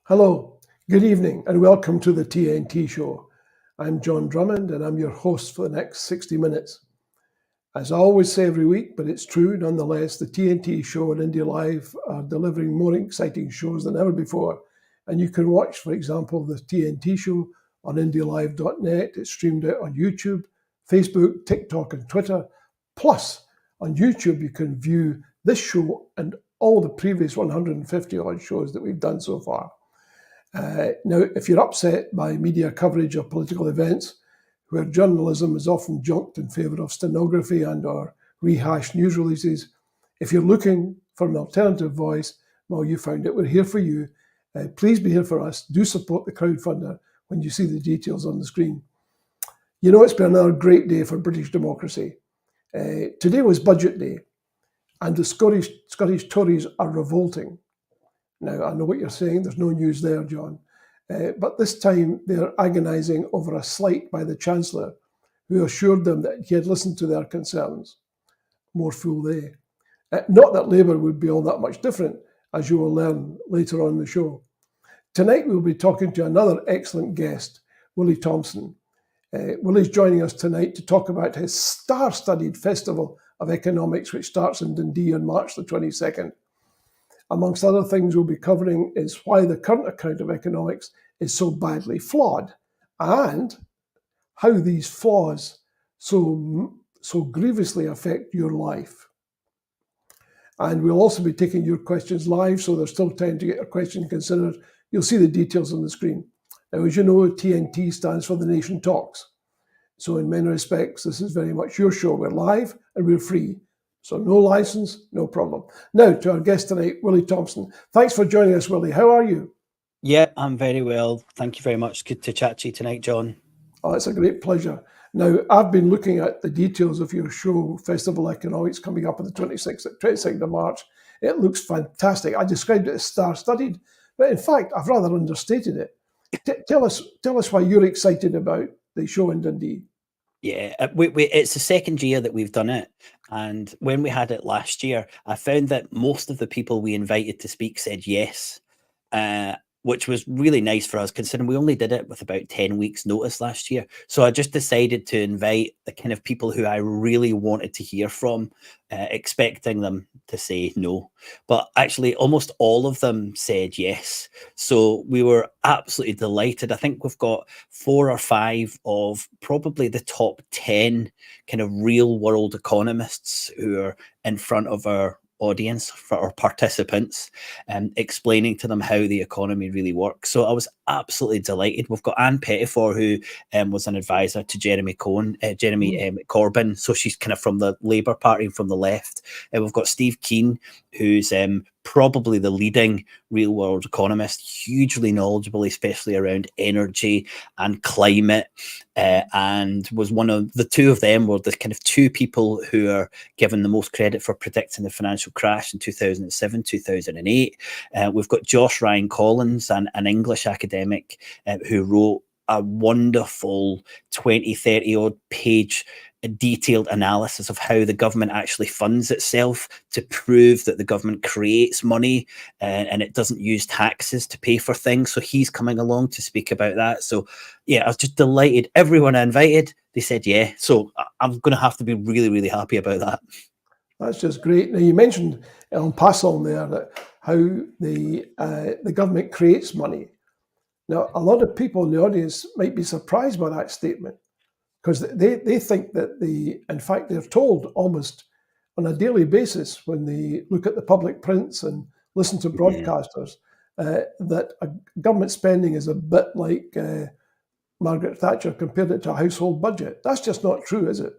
Hello, good evening, and welcome to the TNT Show. I'm John Drummond, and I'm your host for the next 60 minutes. As I always say every week, but it's true nonetheless, the TNT Show and Indie Live are delivering more exciting shows than ever before. And you can watch, for example, the TNT Show on indielive.net. It's streamed out on YouTube, Facebook, TikTok, and Twitter. Plus, on YouTube, you can view this show and all the previous 150 odd shows that we've done so far. Now, if you're upset by media coverage of political events, where journalism is often junked in favour of stenography and or rehashed news releases, if you're looking for an alternative voice, well, you found it. We're here for you. Please be here for us. Do support the crowdfunder when you see the details on the screen. You know, it's been another great day for British democracy. Today was Budget Day, and the Scottish Tories are revolting. Now, I know what you're saying. There's no news there, John. But this time they're agonising over a slight by the Chancellor, who assured them that he had listened to their concerns. More fool they. Not that Labour would be all that much different, as you will learn later on in the show. Tonight we'll be talking to another excellent guest, Willie Thompson. Willie's joining us tonight to talk about his star-studded Festival of Economics, which starts in Dundee on March the 22nd. Amongst other things we'll be covering is why the current account of economics is so badly flawed and how these flaws so grievously affect your life. And we'll also be taking your questions live, so there's still time to get your question considered. You'll see the details on the screen. Now, as you know, TNT stands for The Nation Talks. So in many respects, this is very much your show. We're live and we're free. So no license, no problem. Now to our guest tonight, Willie Thompson. Thanks for joining us, Willie. How are you? Yeah, I'm very well. Thank you very much. Good to chat to you tonight, John. Oh, it's a great pleasure. Now, I've been looking at the details of your show, Festival Economics, coming up on the 22nd of March. It looks fantastic. I described it as star-studded, but in fact, I've rather understated it. Tell us why you're excited about the show in Dundee. Yeah, it's the second year that we've done it. And when we had it last year, I found that most of the people we invited to speak said yes, which was really nice for us, considering we only did it with about 10 weeks notice last year. So I just decided to invite the kind of people who I really wanted to hear from, expecting them to say no. But actually, almost all of them said yes. So we were absolutely delighted. I think we've got 4 or 5 of probably the top 10 kind of real world economists who are in front of our audience, for our participants, explaining to them how the economy really works. So I was absolutely delighted. We've got Anne Pettifor, who was an advisor to Jeremy Corbyn. So she's kind of from the Labour Party and from the left. We've got Steve Keen, who's probably the leading real world economist, hugely knowledgeable, especially around energy and climate, and was one of the two of them were the kind of two people who are given the most credit for predicting the financial crash in 2007, 2008. We've got Josh Ryan Collins, an English academic who wrote a wonderful 20, 30 odd page detailed analysis of how the government actually funds itself to prove that the government creates money and it doesn't use taxes to pay for things. So he's coming along to speak about that. So yeah, I was just delighted. Everyone I invited, they said yeah. So I'm going to have to be really, really happy about that. That's just great. Now, you mentioned en passant there that how the government creates money. Now, a lot of people in the audience might be surprised by that statement, because they think that in fact, they're told almost on a daily basis when they look at the public prints and listen to broadcasters, that government spending is a bit like Margaret Thatcher compared it to a household budget. That's just not true, is it?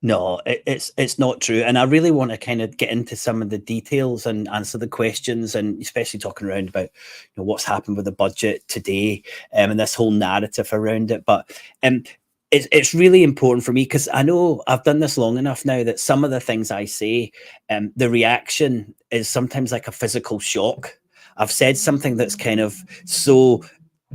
No, it's not true. And I really want to kind of get into some of the details and answer the questions, and especially talking around about what's happened with the budget today, and this whole narrative around it. But it's really important for me, because I know I've done this long enough now that some of the things I say, the reaction is sometimes like a physical shock. I've said something that's kind of so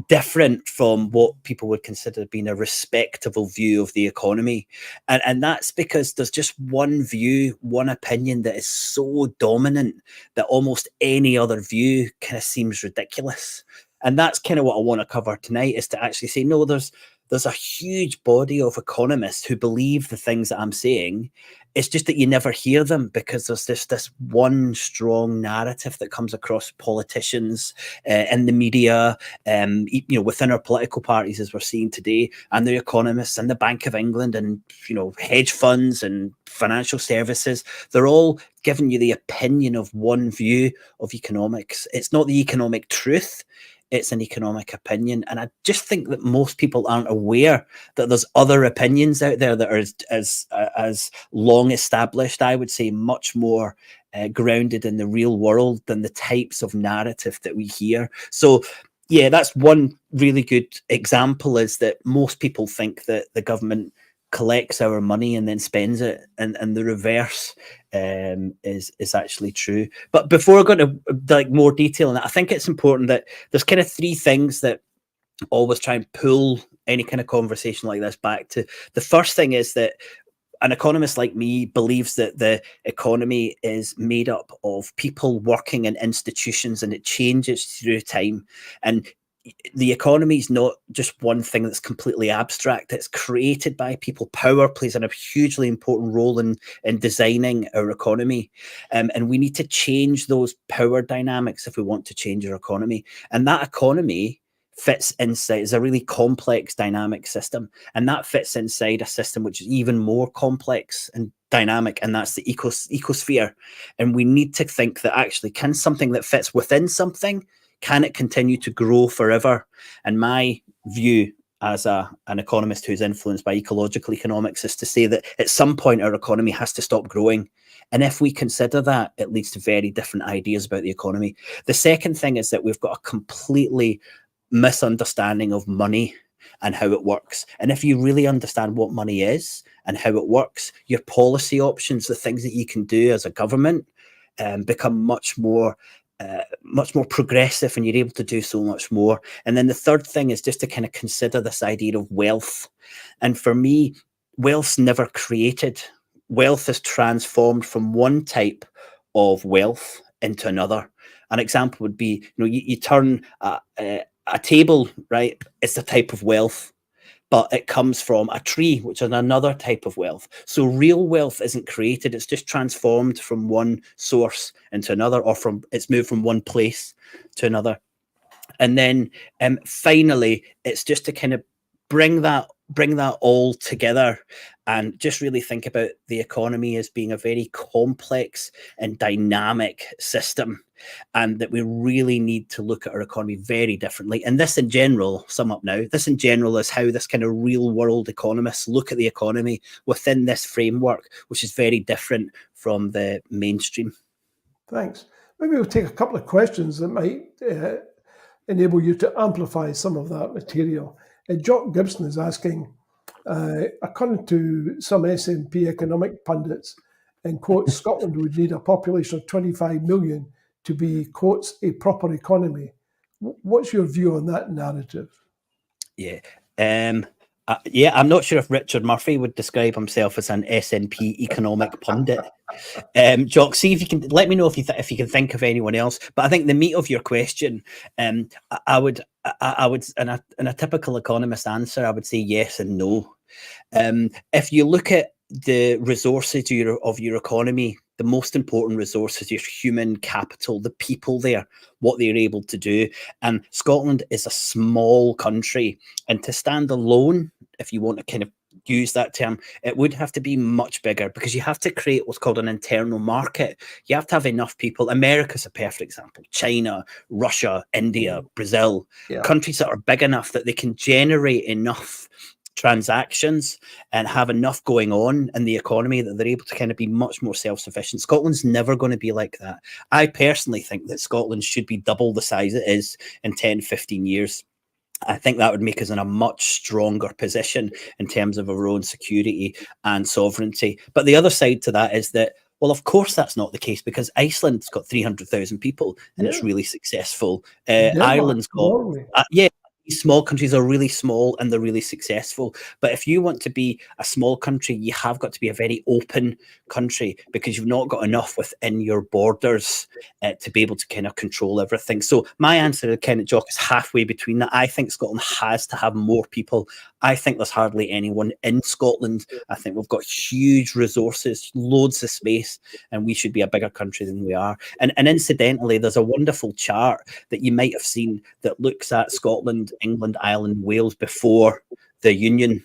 different from what people would consider being a respectable view of the economy. And that's because there's just one view, one opinion that is so dominant that almost any other view kind of seems ridiculous. And that's kind of what I want to cover tonight, is to actually say, no, there's a huge body of economists who believe the things that I'm saying. It's just that you never hear them because there's this one strong narrative that comes across politicians, in the media, within our political parties, as we're seeing today, and the economists and the Bank of England and, hedge funds and financial services. They're all giving you the opinion of one view of economics. It's not the economic truth. It's an economic opinion. And I just think that most people aren't aware that there's other opinions out there that are as long established, I would say, much more grounded in the real world than the types of narrative that we hear. So, yeah, that's one really good example, is that most people think that the government collects our money and then spends it, and the reverse is actually true. But before I go into more detail on that, I think it's important that there's kind of three things that always try and pull any kind of conversation like this back to. The first thing is that an economist like me believes that the economy is made up of people working in institutions, and it changes through time. And the economy is not just one thing that's completely abstract. It's created by people. Power plays a hugely important role in designing our economy. And we need to change those power dynamics if we want to change our economy. And that economy fits inside, is a really complex dynamic system. And that fits inside a system which is even more complex and dynamic, and that's the ecosphere. And we need to think that actually, can something that fits within something, can it continue to grow forever? And my view as an economist who's influenced by ecological economics is to say that at some point our economy has to stop growing. And if we consider that, it leads to very different ideas about the economy. The second thing is that we've got a completely misunderstanding of money and how it works. And if you really understand what money is and how it works, your policy options, the things that you can do as a government, become much more progressive, and you're able to do so much more. And then the third thing is just to kind of consider this idea of wealth. And for me, wealth's never created. Wealth is transformed from one type of wealth into another. An example would be, you turn a table, right? It's a type of wealth, but it comes from a tree, which is another type of wealth. So real wealth isn't created. It's just transformed from one source into another, or it's moved from one place to another. And then finally, it's just to kind of bring that all together and just really think about the economy as being a very complex and dynamic system, and that we really need to look at our economy very differently. And this in general, sum up now, this in general is how this kind of real world economists look at the economy within this framework, which is very different from the mainstream. Thanks. Maybe we'll take a couple of questions that might enable you to amplify some of that material. Jock Gibson is asking, according to some SNP economic pundits, in quotes, Scotland would need a population of 25 million to be, quotes, a proper economy. What's your view on that narrative? Yeah. I'm not sure if Richard Murphy would describe himself as an SNP economic pundit. Jock, see if you can let me know if you can think of anyone else. But I think the meat of your question, I would, in a typical economist answer, I would say yes and no. If you look at the resources of your economy, the most important resource is your human capital, the people there, what they're able to do. And Scotland is a small country, and to stand alone, if you want to kind of use that term, it would have to be much bigger, because you have to create what's called an internal market. You have to have enough people. America's a perfect example. China, Russia, India, Brazil, countries that are big enough that they can generate enough transactions and have enough going on in the economy that they're able to kind of be much more self-sufficient. Scotland's never going to be like that. I personally think that Scotland should be double the size it is in 10, 15 years. I think that would make us in a much stronger position in terms of our own security and sovereignty. But the other side to that is that, well, of course that's not the case, because Iceland's got 300,000 people and it's really successful. Ireland's got... these small countries are really small and they're really successful. But if you want to be a small country, you have got to be a very open country, because you've not got enough within your borders to be able to kind of control everything. So my answer to Kenneth Jock is halfway between that. I think Scotland has to have more people. I think there's hardly anyone in Scotland. I think we've got huge resources, loads of space, and we should be a bigger country than we are. And incidentally, there's a wonderful chart that you might have seen that looks at Scotland, England, Ireland, Wales before the Union.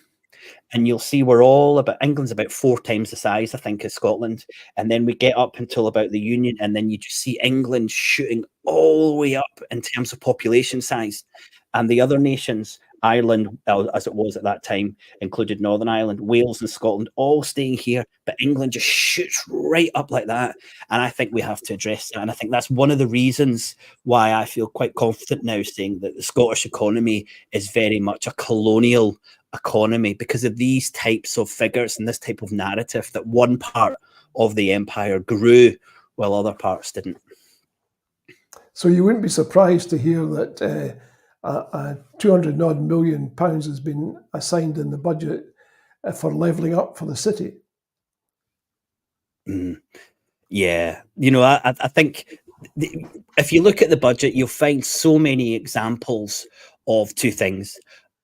And you'll see we're all about, England's about 4 times the size, I think, as Scotland. And then we get up until about the Union, and then you just see England shooting all the way up in terms of population size. And the other nations, Ireland, as it was at that time, included Northern Ireland, Wales and Scotland, all staying here, but England just shoots right up like that. And I think we have to address that. And I think that's one of the reasons why I feel quite confident now saying that the Scottish economy is very much a colonial economy, because of these types of figures and this type of narrative that one part of the empire grew while other parts didn't. So you wouldn't be surprised to hear that 200 odd million pounds has been assigned in the budget for levelling up for the city. Yeah, you know, I think if you look at the budget, you'll find so many examples of two things.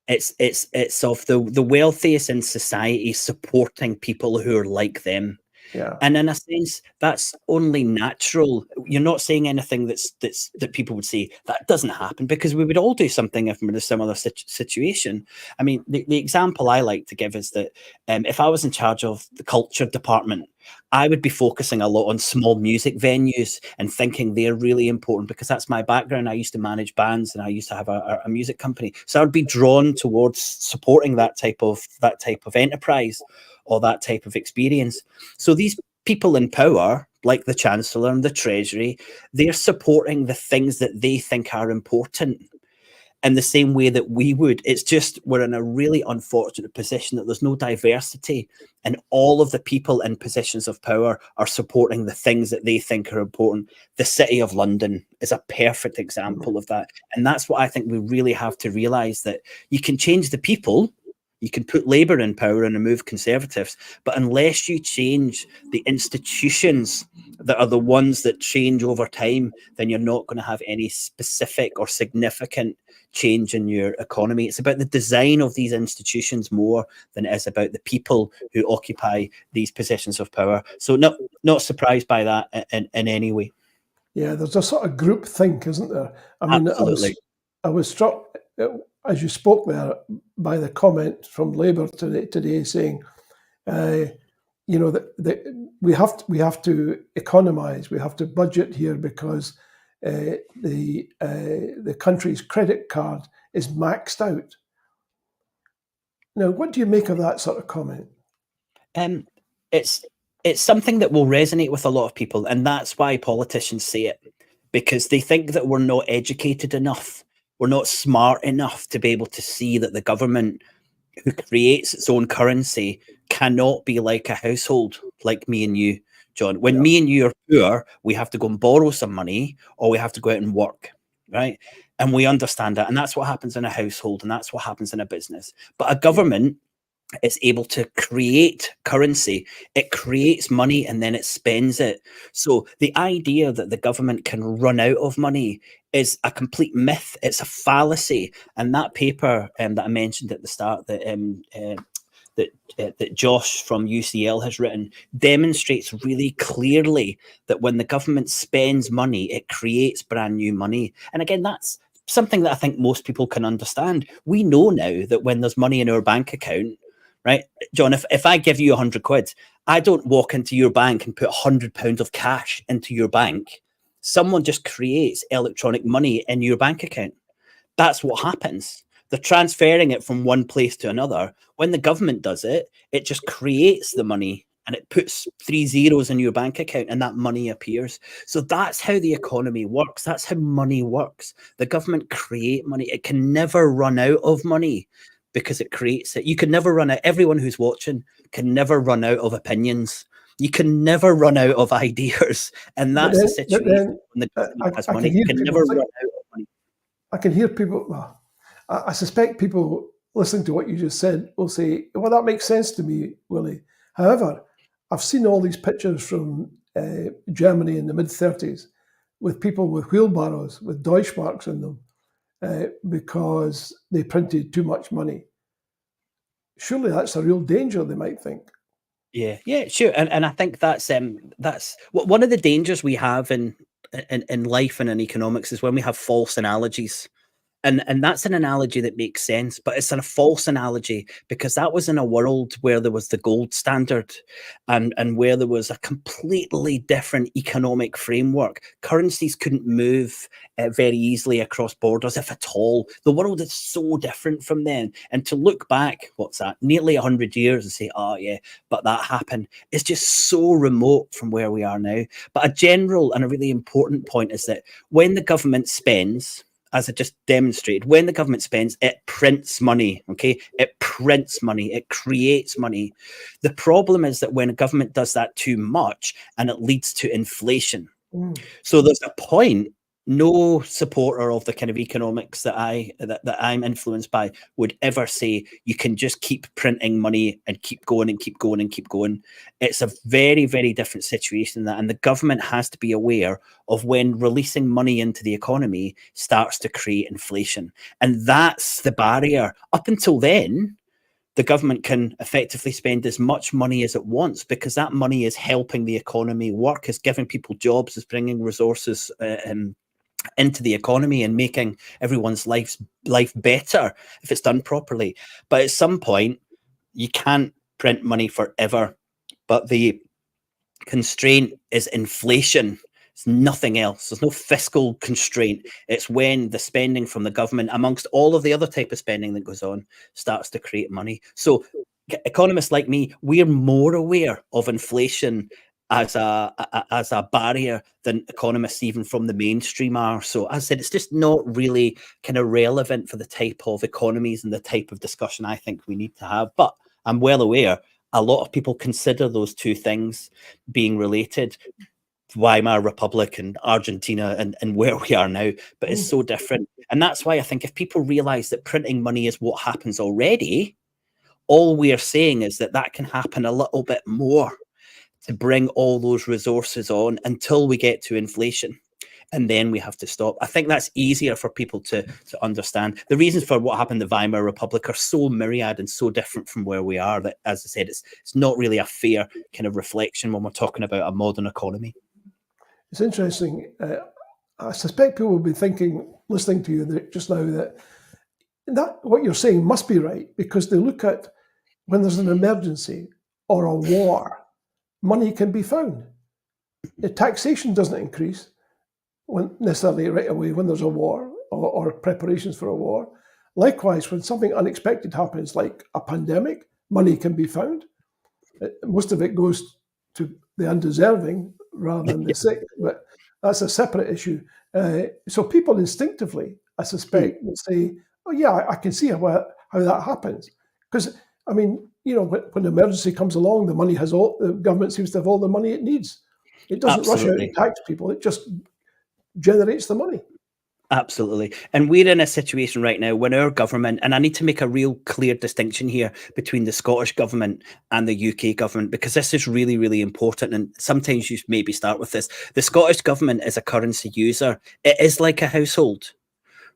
It's of the wealthiest in society supporting people who are like them. Yeah. And in a sense, that's only natural. You're not saying anything that people would say that doesn't happen, because we would all do something if we're in a similar situation. I mean, the example I like to give is that if I was in charge of the culture department, I would be focusing a lot on small music venues and thinking they're really important, because that's my background. I used to manage bands and I used to have a music company. So I'd be drawn towards supporting that type of enterprise or that type of experience. So these people in power, like the Chancellor and the Treasury, they're supporting the things that they think are important in the same way that we would. It's just we're in a really unfortunate position that there's no diversity, and all of the people in positions of power are supporting the things that they think are important. The City of London is a perfect example of that. And that's what I think we really have to realise, that you can change the people. You can put Labour in power and remove Conservatives, but unless you change the institutions that are the ones that change over time, then you're not going to have any specific or significant change in your economy. It's about the design of these institutions more than it is about the people who occupy these positions of power. So not surprised by that in any way. Yeah, there's a sort of group think, isn't there? I mean, absolutely. I was struck as you spoke there by the comment from Labour today saying, you know, that we have to economise, we have to budget here because the country's credit card is maxed out. Now, what do you make of that sort of comment? It's something that will resonate with a lot of people, and that's why politicians say it, because they think that we're not educated enough. We're not smart enough to be able to see that the government, who creates its own currency, cannot be like a household like me and you, John. When me and you are poor, we have to go and borrow some money, or we have to go out and work, right? And we understand that. And that's what happens in a household, and that's what happens in a business. But a government is able to create currency. It creates money and then it spends it. So the idea that the government can run out of money is a complete myth. It's a fallacy. And that paper that I mentioned at the start, that Josh from UCL has written, demonstrates really clearly that when the government spends money, it creates brand new money. And again, that's something that I think most people can understand. We know now that when there's money in our bank account, right, John, if I give you 100 quid, I don't walk into your bank and put £100 of cash into your bank. Someone just creates electronic money in your bank account. That's what happens. They're transferring it from one place to another. When the government does it, it just creates the money and it puts 3 zeros in your bank account and that money appears. So that's how the economy works. That's how money works. The government create money. It can never run out of money, because it creates it. You can never run out. Everyone who's watching can never run out of opinions. You can never run out of ideas. And that's the situation when the government has money. You can never run out of money. I can hear people, well, I suspect people listening to what you just said will say, well, that makes sense to me, Willie. However, I've seen all these pictures from Germany in the mid-30s with people with wheelbarrows with Deutschmarks in them because they printed too much money. Surely that's a real danger, they might think. Yeah, sure. And I think that's one of the dangers we have in life and in economics is when we have false analogies. And that's an analogy that makes sense, but it's a false analogy because that was in a world where there was the gold standard and where there was a completely different economic framework. Currencies couldn't move very easily across borders, if at all. The world is so different from then. And to look back, what's that, nearly 100 years and say, oh, yeah, but that happened, is just so remote from where we are now. But a general and a really important point is that when the government spends, as I just demonstrated, when the government spends, it prints money, okay? It prints money, it creates money. The problem is that when a government does that too much and it leads to inflation. So there's a point, no supporter of the kind of economics that I'm influenced by would ever say you can just keep printing money and keep going and keep going and keep going. It's a very, very different situation than that. And the government has to be aware of when releasing money into the economy starts to create inflation. And that's the barrier. Up until then, the government can effectively spend as much money as it wants because that money is helping the economy work, is giving people jobs, is bringing resources into the economy and making everyone's life better if it's done properly. But at some point, you can't print money forever. But the constraint is inflation. It's nothing else. There's no fiscal constraint. It's when the spending from the government, amongst all of the other type of spending that goes on, starts to create money. So economists like me, we're more aware of inflation as a barrier than economists even from the mainstream are. So as I said, it's just not really kind of relevant for the type of economies and the type of discussion I think we need to have. But I'm well aware a lot of people consider those two things being related. Weimar Republic and Argentina and where we are now, but it's so different. And that's why I think if people realize that printing money is what happens already, all we are saying is that that can happen a little bit more to bring all those resources on until we get to inflation. And then we have to stop. I think that's easier for people to understand. The reasons for what happened in the Weimar Republic are so myriad and so different from where we are that, as I said, it's not really a fair kind of reflection when we're talking about a modern economy. It's interesting. I suspect people will be thinking, listening to you just now, that what you're saying must be right because they look at when there's an emergency or a war, money can be found. The taxation doesn't increase necessarily right away when there's a war or preparations for a war. Likewise, when something unexpected happens, like a pandemic, money can be found. Most of it goes to the undeserving rather than the sick, but that's a separate issue. So people instinctively, I suspect, will say, oh yeah, I can see how that happens. Because, I mean, when the emergency comes along, the government seems to have all the money it needs. It doesn't rush out and tax people, it just generates the money. Absolutely. And we're in a situation right now when our government, and I need to make a real clear distinction here between the Scottish government and the UK government, because this is really, really important. And sometimes you maybe start with this. The Scottish government is a currency user. It is like a household,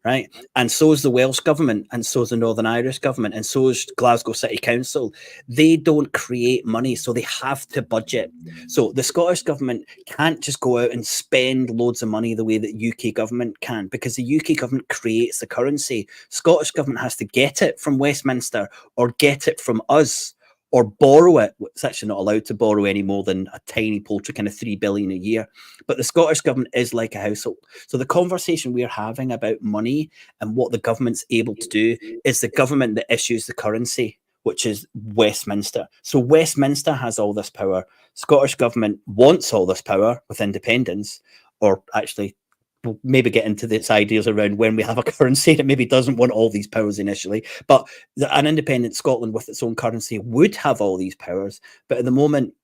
right? And so is the Welsh government, and so is the Northern Irish government, and so is Glasgow City Council. They don't create money, so they have to budget. So the Scottish government can't just go out and spend loads of money the way that UK government can, because the UK government creates the currency. Scottish government has to get it from Westminster or get it from us, or borrow it. It's actually not allowed to borrow any more than a tiny paltry kind of 3 billion a year. But the Scottish government is like a household. So the conversation we're having about money and what the government's able to do is the government that issues the currency, which is Westminster. So Westminster has all this power. Scottish government wants all this power with independence, or actually we'll maybe get into this ideas around when we have a currency that maybe doesn't want all these powers initially, but an independent Scotland with its own currency would have all these powers. But at the moment,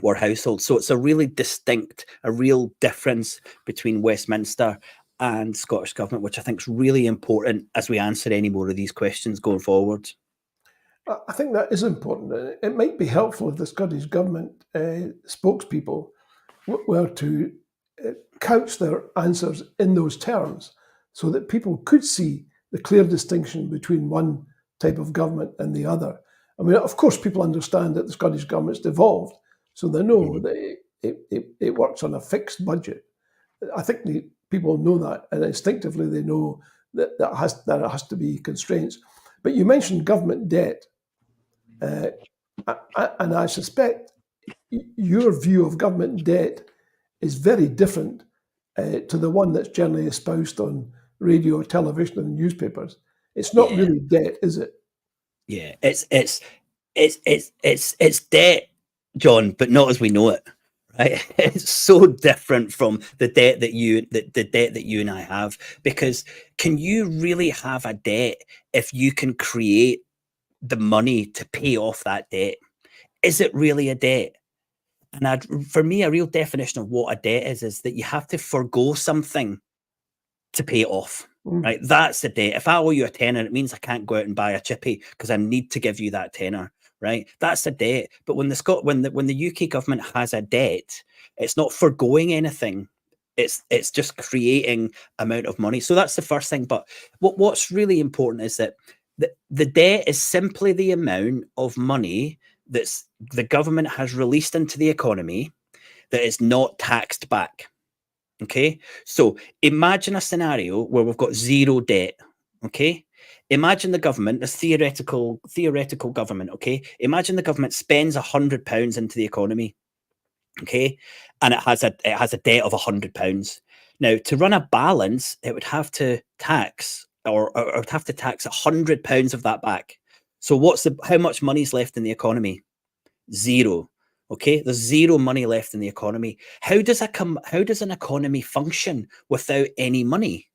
we're households. So it's a really distinct, a real difference between Westminster and Scottish Government, which I think is really important as we answer any more of these questions going forward. I think that is important. It might be helpful if the Scottish Government spokespeople were to couch their answers in those terms so that people could see the clear distinction between one type of government and the other. I mean, of course, people understand that the Scottish Government's devolved, so they know that it works on a fixed budget. I think people know that, and instinctively they know that there has to be constraints. But you mentioned government debt, and I suspect your view of government debt is very different to the one that's generally espoused on radio, television, and newspapers. It's not really debt, is it? Yeah, it's debt, John, but not as we know it. Right? It's so different from the debt that you and I have, because can you really have a debt if you can create the money to pay off that debt? Is it really a debt? And for me, a real definition of what a debt is that you have to forgo something to pay it off. Right? That's the debt. If I owe you a tenner, it means I can't go out and buy a chippy because I need to give you that tenner. Right? That's a debt. But when the UK government has a debt, it's not forgoing anything. It's just creating amount of money. So that's the first thing. But what's really important is that the debt is simply the amount of money that's the government has released into the economy that is not taxed back. Okay, so imagine a scenario where we've got zero debt. Okay, imagine the government, this theoretical government. Okay, imagine the government spends £100 into the economy. Okay, and it has a debt of £100. Now, to run a balance, it would have to tax or it would have to tax £100 of that back. So how much money's left in the economy? Zero. Okay, there's zero money left in the economy. How does an economy function without any money?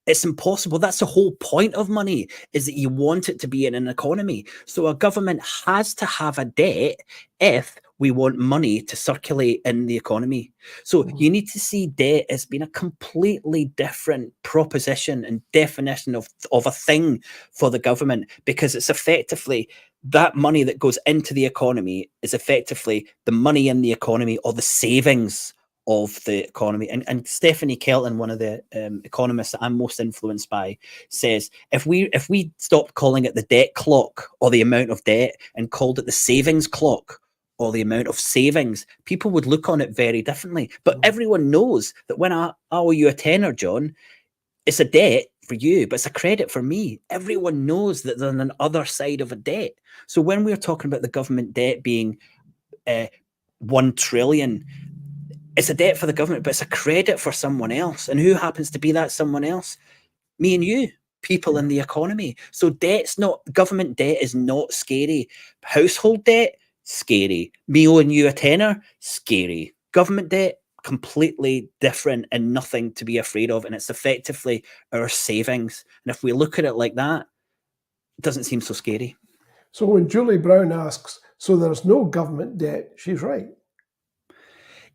It's impossible. That's the whole point of money, is that you want it to be in an economy. So a government has to have a debt if we want money to circulate in the economy. So you need to see debt as being a completely different proposition and definition of a thing for the government, because it's effectively that money that goes into the economy is effectively the money in the economy or the savings of the economy. And Stephanie Kelton, one of the economists that I'm most influenced by, says if we stopped calling it the debt clock or the amount of debt and called it the savings clock or the amount of savings, people would look on it very differently. But everyone knows that when I owe you a tenner, John, it's a debt for you, but it's a credit for me. Everyone knows that there's an other side of a debt. So when we're talking about the government debt being 1 trillion, it's a debt for the government, but it's a credit for someone else. And who happens to be that someone else? Me and you, people in the economy. So government debt is not scary. Household debt, scary. Me owing you a tenner, scary. Government debt, completely different and nothing to be afraid of. And it's effectively our savings. And if we look at it like that, it doesn't seem so scary. So when Julie Brown asks, so there's no government debt, she's right.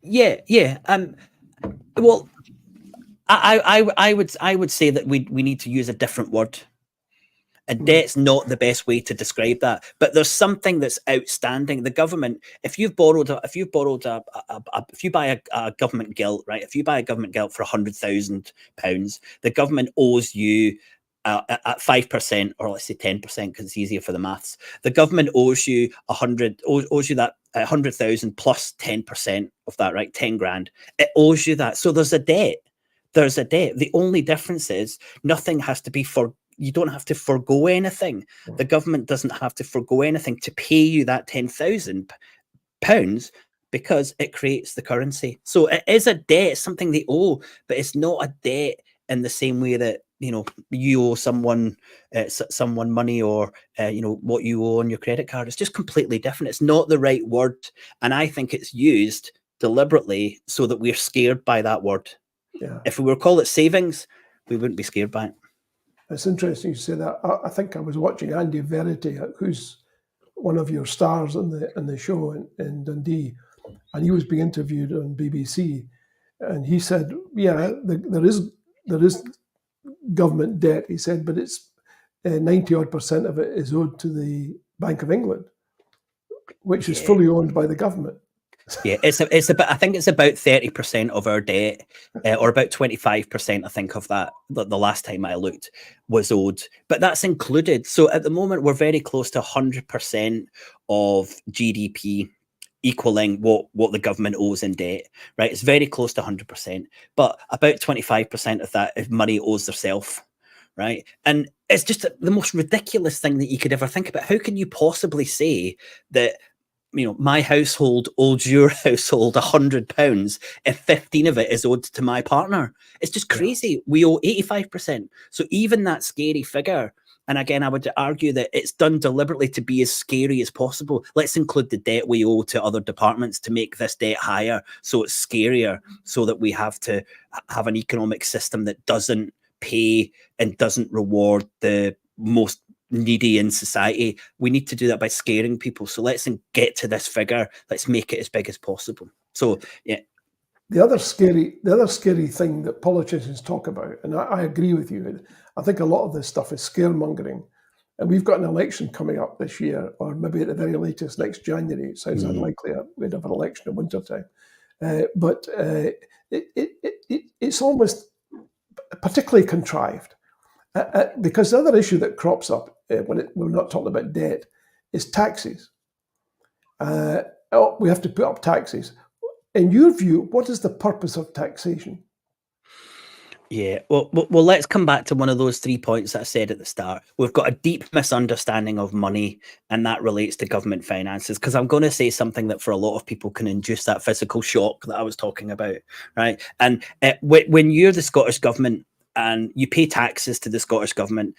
Yeah. Well, I would say that we need to use a different word. And debt's not the best way to describe that. But there's something that's outstanding. The government, if you buy a government gilt, right? If you buy a government gilt for £100,000, the government owes you at 5%, or let's say 10%, because it's easier for the maths. The government owes you that 100,000 plus 10% of that, right? 10 grand. It owes you that. So there's a debt. There's a debt. The only difference is nothing has to be you don't have to forgo anything. The government doesn't have to forgo anything to pay you that £10,000 because it creates the currency. So it is a debt, it's something they owe, but it's not a debt in the same way that you owe someone money, or what you owe on your credit card. It's just completely different. It's not the right word, and I think it's used deliberately so that we're scared by that word. Yeah. If we were to call it savings, we wouldn't be scared by it. It's interesting you say that. I think I was watching Andy Verity, who's one of your stars in the show in Dundee, and he was being interviewed on BBC, and he said, "Yeah, there is there is government debt, he said, but it's 90% of it is owed to the Bank of England, which is fully owned by the government. Yeah, it's about, I think it's about 30% of our debt, or about 25%, I think, of that, the last time I looked, was owed. But that's included. So at the moment, we're very close to 100% of GDP equaling what the government owes in debt, right? It's very close to 100%. But about 25% of that if money owes themselves, right? And it's just the most ridiculous thing that you could ever think about. How can you possibly say that, you know, my household owes your household £100 if 15 of it is owed to my partner? It's just crazy. Yeah. We owe 85%. So even that scary figure, and again, I would argue that it's done deliberately to be as scary as possible. Let's include the debt we owe to other departments to make this debt higher, so it's scarier, so that we have to have an economic system that doesn't pay and doesn't reward the most needy in society. We need to do that by scaring people. So let's get to this figure. Let's make it as big as possible. So yeah. The other scary thing that politicians talk about, and I agree with you, I think a lot of this stuff is scaremongering. And we've got an election coming up this year, or maybe at the very latest next January. It sounds unlikely we'd have an election in wintertime. But it's almost particularly contrived. Because the other issue that crops up when we're not talking about debt is taxes. We have to put up taxes. In your view, what is the purpose of taxation? Yeah, well, let's come back to one of those 3 points that I said at the start. We've got a deep misunderstanding of money, and that relates to government finances, because I'm going to say something that for a lot of people can induce that physical shock that I was talking about, right? And when you're the Scottish government and you pay taxes to the Scottish government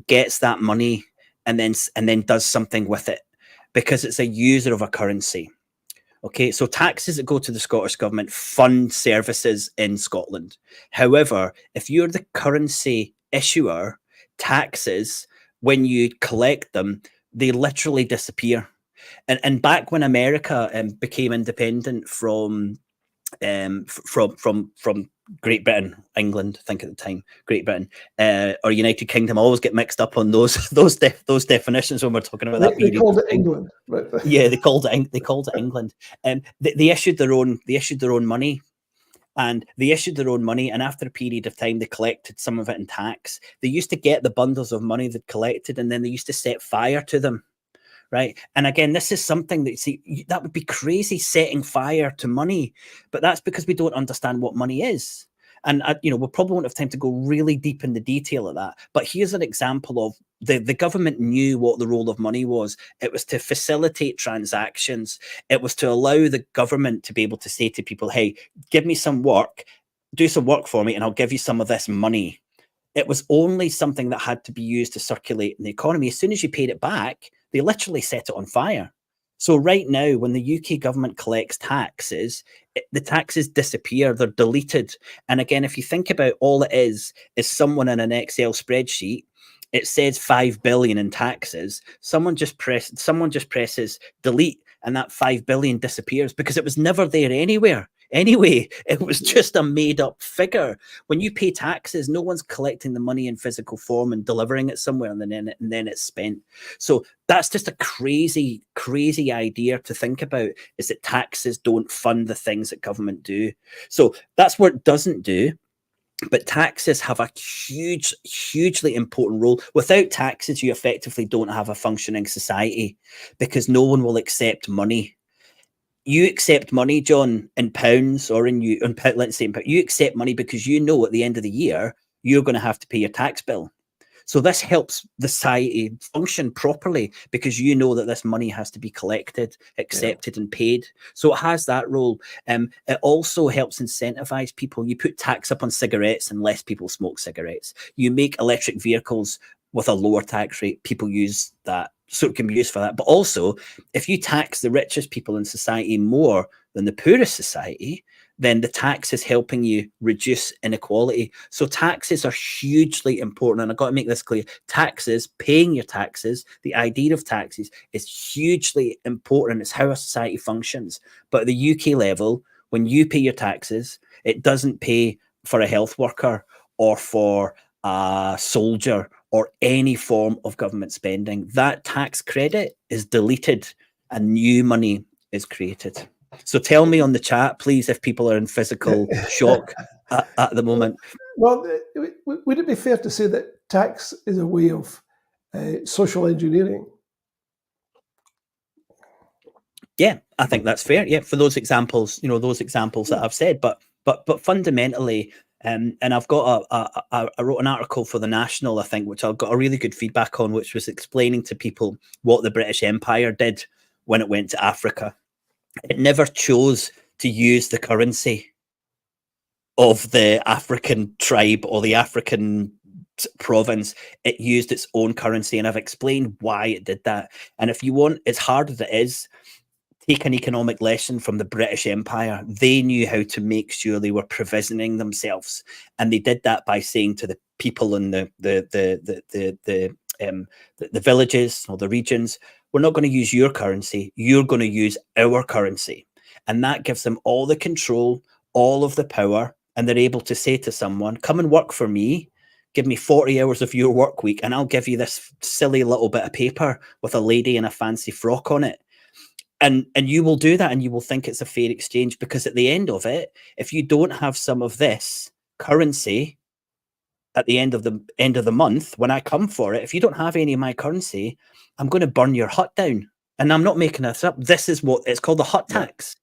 gets that money and then does something with it, because it's a user of a currency. Okay, so taxes that go to the Scottish government fund services in Scotland. However, if you're the currency issuer, taxes, when you collect them, they literally disappear. And back when America became independent from Great Britain, England, I think at the time, Great Britain, or United Kingdom, I always get mixed up on those definitions when we're talking about that period. They called it England, right? Yeah, they called it England. They issued their own money, and after a period of time, they collected some of it in tax. They used to get the bundles of money they'd collected, and then they used to set fire to them. Right. And again, this is something that would be crazy, setting fire to money. But that's because we don't understand what money is. And, we probably won't have time to go really deep in the detail of that. But here's an example of the government knew what the role of money was. It was to facilitate transactions. It was to allow the government to be able to say to people, hey, give me some work, do some work for me, and I'll give you some of this money. It was only something that had to be used to circulate in the economy. As soon as you paid it back, they literally set it on fire. So right now, when the UK government collects taxes, the taxes disappear, they're deleted. And again, if you think about all it is someone in an Excel spreadsheet, it says 5 billion in taxes. Someone just presses delete, and that 5 billion disappears because it was never there anywhere. Anyway, it was just a made-up figure. When you pay taxes, no one's collecting the money in physical form and delivering it somewhere, and then it's spent. So that's just a crazy, crazy idea to think about, is that taxes don't fund the things that government do. So that's what it doesn't do. But taxes have a hugely important role. Without taxes, you effectively don't have a functioning society, because no one will accept money. You accept money, John, in pounds, or let's say in pounds. You accept money because you know at the end of the year, you're going to have to pay your tax bill. So this helps the society function properly, because you know that this money has to be collected, accepted, and paid. So it has that role. It also helps incentivize people. You put tax up on cigarettes and less people smoke cigarettes. You make electric vehicles with a lower tax rate. People use that. So it can be used for that. But also, if you tax the richest people in society more than the poorest society, then the tax is helping you reduce inequality. So taxes are hugely important. And I've got to make this clear. Taxes, paying your taxes, the idea of taxes is hugely important. It's how a society functions. But at the UK level, when you pay your taxes, it doesn't pay for a health worker or for a soldier or any form of government spending. That tax credit is deleted and new money is created. So tell me on the chat, please, if people are in physical shock at the moment. Well, would it be fair to say that tax is a way of social engineering? Yeah, I think that's fair. Yeah, for those examples, those examples that I've said, but fundamentally, and I've got I wrote an article for the National, I think, which I got a really good feedback on, which was explaining to people what the British Empire did when it went to Africa. It never chose to use the currency of the African tribe or the African province. It used its own currency, and I've explained why it did that. And if you want, as hard as it is, take an economic lesson from the British Empire. They knew how to make sure they were provisioning themselves, and they did that by saying to the people in the villages or the regions, "We're not going to use your currency. You're going to use our currency," and that gives them all the control, all of the power, and they're able to say to someone, "Come and work for me. Give me 40 hours of your work week, and I'll give you this silly little bit of paper with a lady in a fancy frock on it." And you will do that, and you will think it's a fair exchange, because at the end of it, if you don't have some of this currency at the end of the month, when I come for it, if you don't have any of my currency, I'm going to burn your hut down. And I'm not making this up. This is what it's called, the hut tax.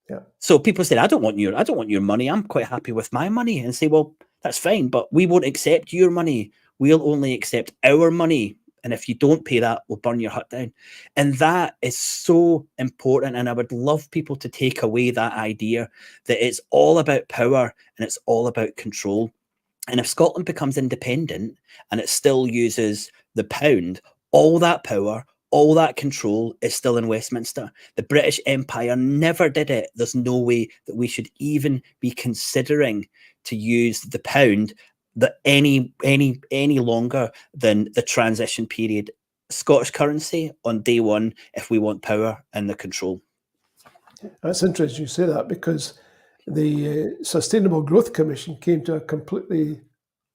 Yeah. So people say, I don't want your money. I'm quite happy with my money. And say, well, that's fine, but we won't accept your money. We'll only accept our money. And if you don't pay that, we'll burn your hut down. And that is so important. And I would love people to take away that idea that it's all about power and it's all about control. And if Scotland becomes independent and it still uses the pound, all that power, all that control is still in Westminster. The British Empire never did it. There's no way that we should even be considering to use the pound that any longer than the transition period. Scottish currency on day one if we want power and the control. That's interesting you say that, because the Sustainable Growth Commission came to a completely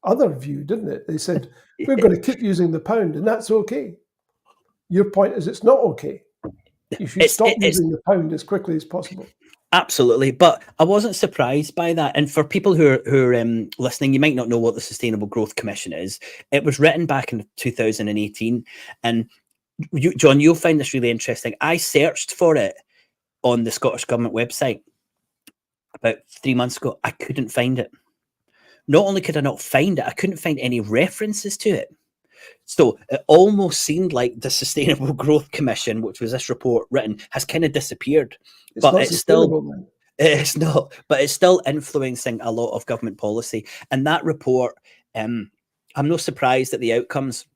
other view, didn't it? They said, we're going to keep using the pound, and that's okay. Your point is it's not okay. You should stop using the pound as quickly as possible. Absolutely, but I wasn't surprised by that. And for people who are listening, you might not know what the Sustainable Growth Commission is. It was written back in 2018, and John, you'll find this really interesting. I searched for it on the Scottish Government website about 3 months ago. I couldn't find it. Not only could I not find it, I couldn't find any references to it. So it almost seemed like the Sustainable Growth Commission, which was this report written, has kind of disappeared. But it's still, it's not, but it's still influencing a lot of government policy. And that report, I'm not surprised at the outcomes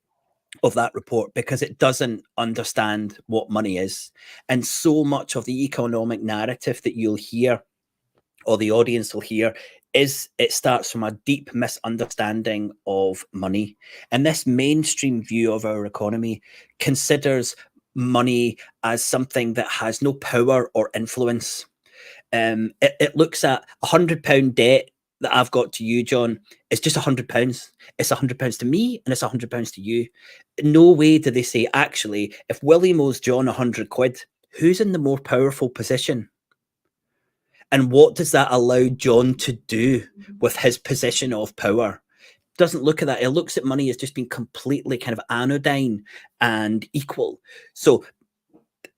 of that report, because it doesn't understand what money is. And so much of the economic narrative that you'll hear, or the audience will hear, is it starts from a deep misunderstanding of money. And this mainstream view of our economy considers money as something that has no power or influence. It looks at £100 debt that I've got to you, John. It's just £100. It's £100 to me, and it's £100 to you. No way do they say, actually, if William owes John £100, who's in the more powerful position? And what does that allow John to do with his position of power? Doesn't look at that. It looks at money as just being completely kind of anodyne and equal. So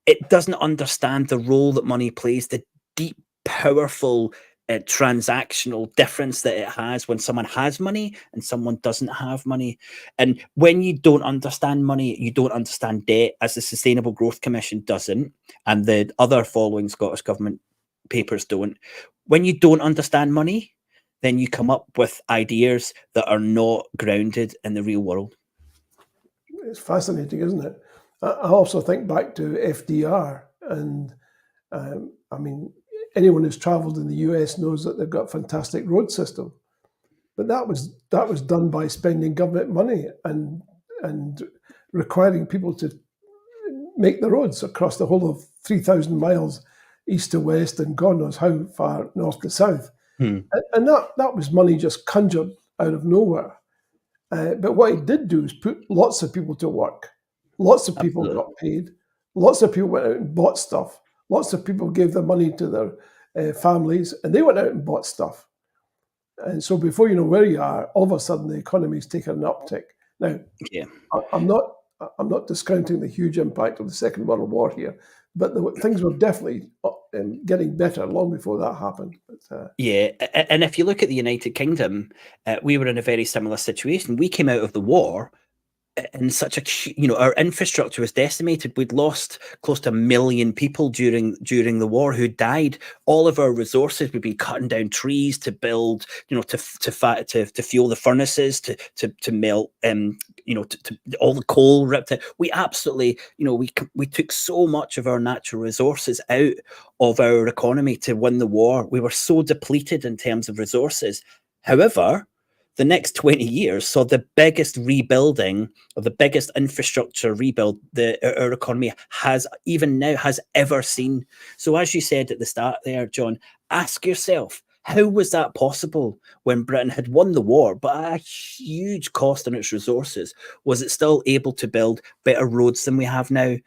it doesn't understand the role that money plays, the deep, powerful transactional difference that it has when someone has money and someone doesn't have money. And when you don't understand money, you don't understand debt, as the Sustainable Growth Commission doesn't, and the other following Scottish Government papers don't. When you don't understand money, then you come up with ideas that are not grounded in the real world. It's fascinating, isn't it? I also think back to FDR, and I mean, anyone who's travelled in the US knows that they've got a fantastic road system, but that was done by spending government money and requiring people to make the roads across the whole of 3,000 miles east to west and God knows how far north to south. And that was money just conjured out of nowhere. But what it did do is put lots of people to work. Lots of people Absolutely. got paid. Lots of people went out and bought stuff. Lots of people gave their money to their families, and they went out and bought stuff. And so before you know where you are, all of a sudden the economy's taken an uptick. Now, Yeah. I'm not discounting the huge impact of the Second World War here, but things were definitely getting better long before that happened. But, Yeah, and if you look at the United Kingdom, we were in a very similar situation. We came out of the war in such a, our infrastructure was decimated. We'd lost close to 1 million people during the war who died. All of our resources, we've been cutting down trees to build, to fuel the furnaces, to melt, to all the coal ripped out. We absolutely, we took so much of our natural resources out of our economy to win the war. We were so depleted in terms of resources. However, the next 20 years saw the biggest rebuilding or the biggest infrastructure rebuild our economy has ever seen. So as you said at the start there, John, ask yourself, how was that possible when Britain had won the war, but at a huge cost on its resources? Was it still able to build better roads than we have now,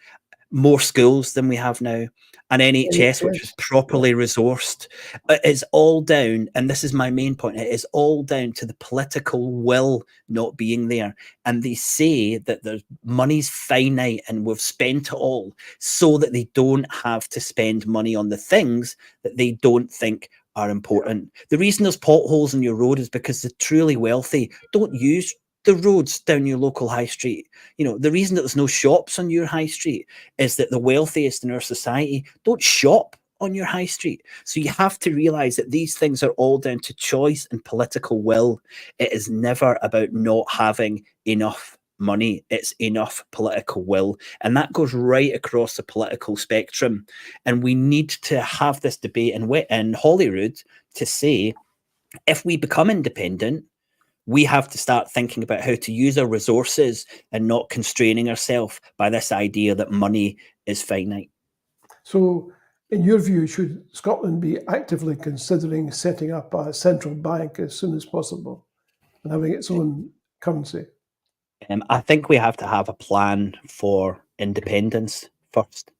more schools than we have now, an NHS which was properly resourced? It is all down, and this is my main point, it is all down to the political will not being there. And they say that the money's finite and we've spent it all so that they don't have to spend money on the things that they don't think are important. The reason there's potholes in your road is because the truly wealthy don't use the roads down your local high street. The reason that there's no shops on your high street is that the wealthiest in our society don't shop on your high street. So you have to realize that these things are all down to choice and political will. It is never about not having enough money. It's enough political will. And that goes right across the political spectrum. And we need to have this debate in Holyrood to say, if we become independent, we have to start thinking about how to use our resources and not constraining ourselves by this idea that money is finite. So, in your view, should Scotland be actively considering setting up a central bank as soon as possible and having its own currency? I think we have to have a plan for independence first,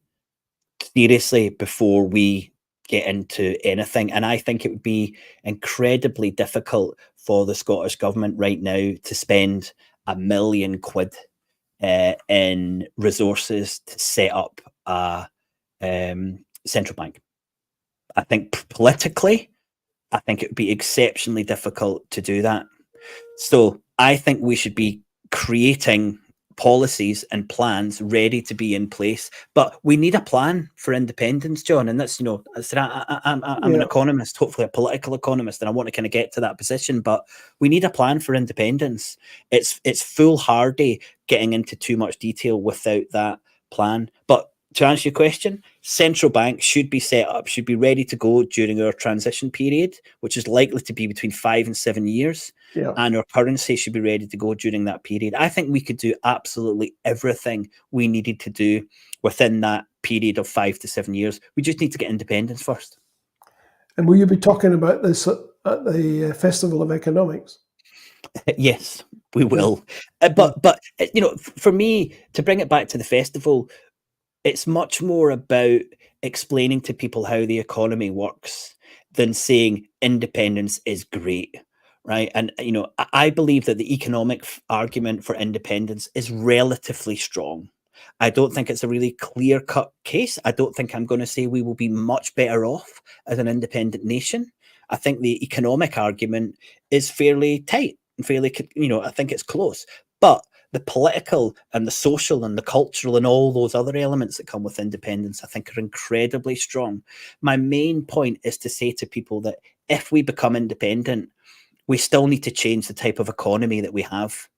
seriously, before we get into anything. And I think it would be incredibly difficult for the Scottish government right now to spend £1 million in resources to set up a central bank. I think politically, I think it would be exceptionally difficult to do that. So I think we should be creating policies and plans ready to be in place, but we need a plan for independence, John. And that's, I'm an economist, hopefully a political economist, and I want to kind of get to that position, but we need a plan for independence. It's foolhardy getting into too much detail without that plan. But to answer your question, central bank should be set up, should be ready to go during our transition period, which is likely to be between 5 and 7 years. Yeah. And our currency should be ready to go during that period. I think we could do absolutely everything we needed to do within that period of 5 to 7 years. We just need to get independence first. And will you be talking about this at the Festival of Economics? Yes, we will. But for me, to bring it back to the festival, it's much more about explaining to people how the economy works than saying independence is great, right? And, I believe that the economic argument for independence is relatively strong. I don't think it's a really clear-cut case. I don't think I'm going to say we will be much better off as an independent nation. I think the economic argument is fairly tight and fairly, I think it's close. But the political and the social and the cultural and all those other elements that come with independence, I think, are incredibly strong. My main point is to say to people that if we become independent, we still need to change the type of economy that we have.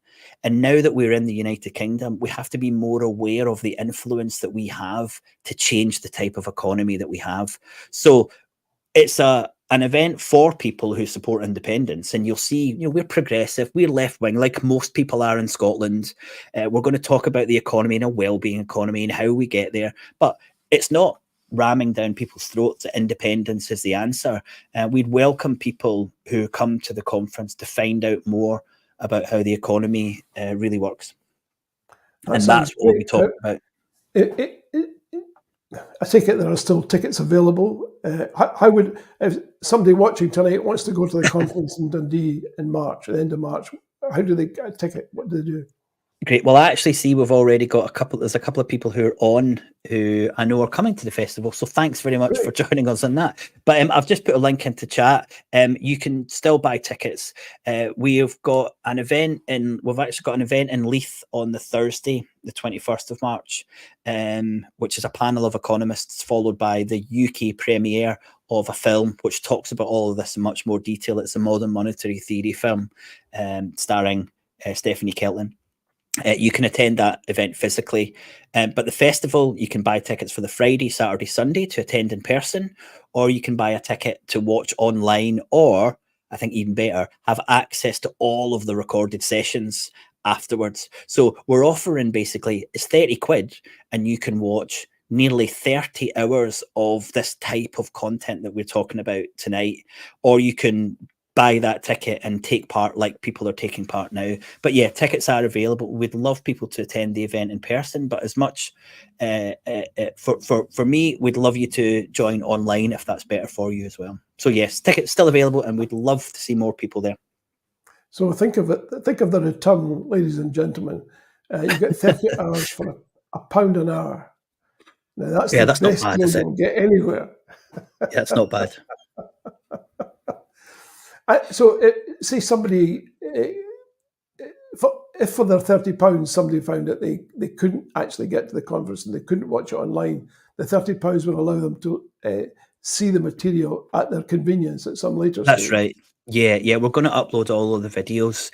And now that we're in the United Kingdom, we have to be more aware of the influence that we have to change the type of economy that we have. So it's an event for people who support independence, and you'll see, we're progressive, we're left-wing, like most people are in Scotland. We're going to talk about the economy and a well-being economy and how we get there, but it's not ramming down people's throats that independence is the answer. We'd welcome people who come to the conference to find out more about how the economy really works. And that's what we talk about. I take it there are still tickets available. How would, if somebody watching tonight wants to go to the conference in Dundee in March, at the end of March, how do they get a ticket? What do they do? Great. Well, I actually see we've already got there's a couple of people who are on who I know are coming to the festival. So thanks very much for joining us on that. But I've just put a link into chat. You can still buy tickets. We've got an event we've actually got an event in Leith on the Thursday, the 21st of March, which is a panel of economists followed by the UK premiere of a film which talks about all of this in much more detail. It's a modern monetary theory film starring Stephanie Kelton. You can attend that event physically, but the festival, you can buy tickets for the Friday, Saturday, Sunday to attend in person, or you can buy a ticket to watch online, or I think even better, have access to all of the recorded sessions afterwards. So we're offering basically, it's 30 quid and you can watch nearly 30 hours of this type of content that we're talking about tonight, or you can buy that ticket and take part like people are taking part now. But yeah, tickets are available. We'd love people to attend the event in person, but as much for me, we'd love you to join online if that's better for you as well. So yes, tickets still available, and we'd love to see more people there. So think of the return, ladies and gentlemen. You get 30 hours for £1 an hour. Now that's the best deal you'll get anywhere. Yeah, it's not bad. So, say somebody, if for their £30 somebody found that they couldn't actually get to the conference and they couldn't watch it online, the £30 would allow them to see the material at their convenience at some later stage. That's right. Yeah, we're going to upload all of the videos,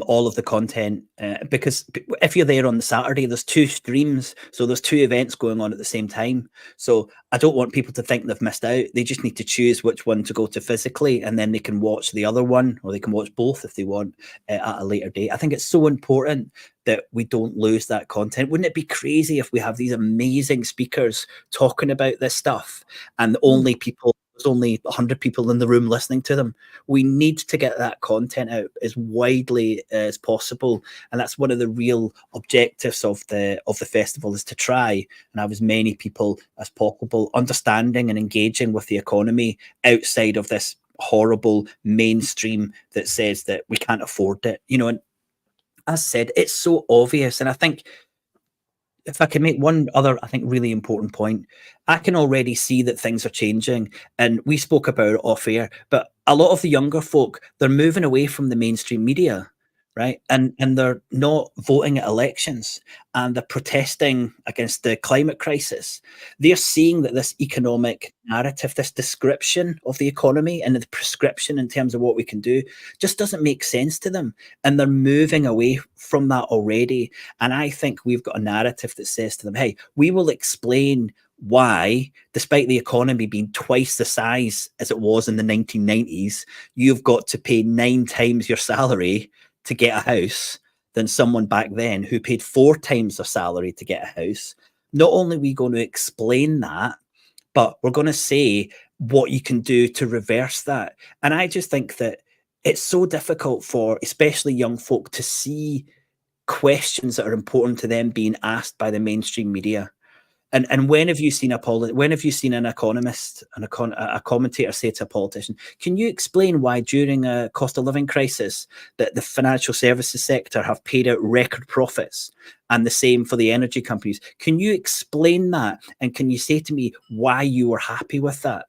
all of the content, because if you're there on the Saturday, there's 2 streams, so there's 2 events going on at the same time. So I don't want people to think they've missed out. They just need to choose which one to go to physically, and then they can watch the other one, or they can watch both if they want at a later date. I think it's so important that we don't lose that content. Wouldn't it be crazy if we have these amazing speakers talking about this stuff and there's only 100 people in the room listening to them? We need to get that content out as widely as possible, and that's one of the real objectives of the festival, is to try and have as many people as possible understanding and engaging with the economy outside of this horrible mainstream that says that we can't afford it. And as said, it's so obvious, and I think if I can make one other, I think, really important point, I can already see that things are changing, and we spoke about it off air, but a lot of the younger folk, they're moving away from the mainstream media, right? And they're not voting at elections, and they're protesting against the climate crisis. They're seeing that this economic narrative, this description of the economy and the prescription in terms of what we can do just doesn't make sense to them. And they're moving away from that already. And I think we've got a narrative that says to them, hey, we will explain why, despite the economy being twice the size as it was in the 1990s, you've got to pay 9 times your salary to get a house than someone back then who paid 4 times their salary to get a house. Not only are we going to explain that, but we're going to say what you can do to reverse that. And I just think that it's so difficult for especially young folk to see questions that are important to them being asked by the mainstream media. And when have you seen an economist and a commentator say to a politician, can you explain why during a cost of living crisis that the financial services sector have paid out record profits, and the same for the energy companies? Can you explain that? And can you say to me why you were happy with that?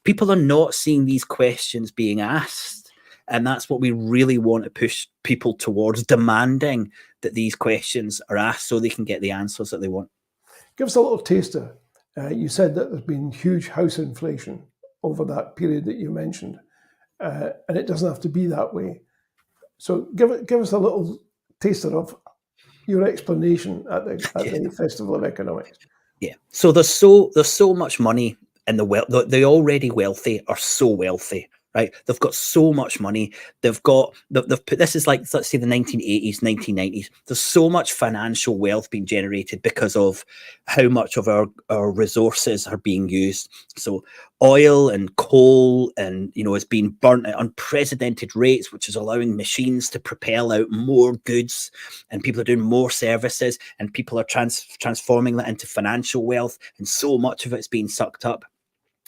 People are not seeing these questions being asked. And that's what we really want to push people towards, demanding that these questions are asked so they can get the answers that they want. Give us a little taster. You said that there's been huge house inflation over that period that you mentioned, and it doesn't have to be that way. So give us a little taster of your explanation at the Festival of Economics. Yeah. So there's so much money in the already wealthy are so wealthy, right? They've got so much money. They've put this is like, let's say, the 1980s, 1990s. There's so much financial wealth being generated because of how much of our resources are being used. So oil and coal and, is being burnt at unprecedented rates, which is allowing machines to propel out more goods, and people are doing more services, and people are transforming that into financial wealth, and so much of it's being sucked up.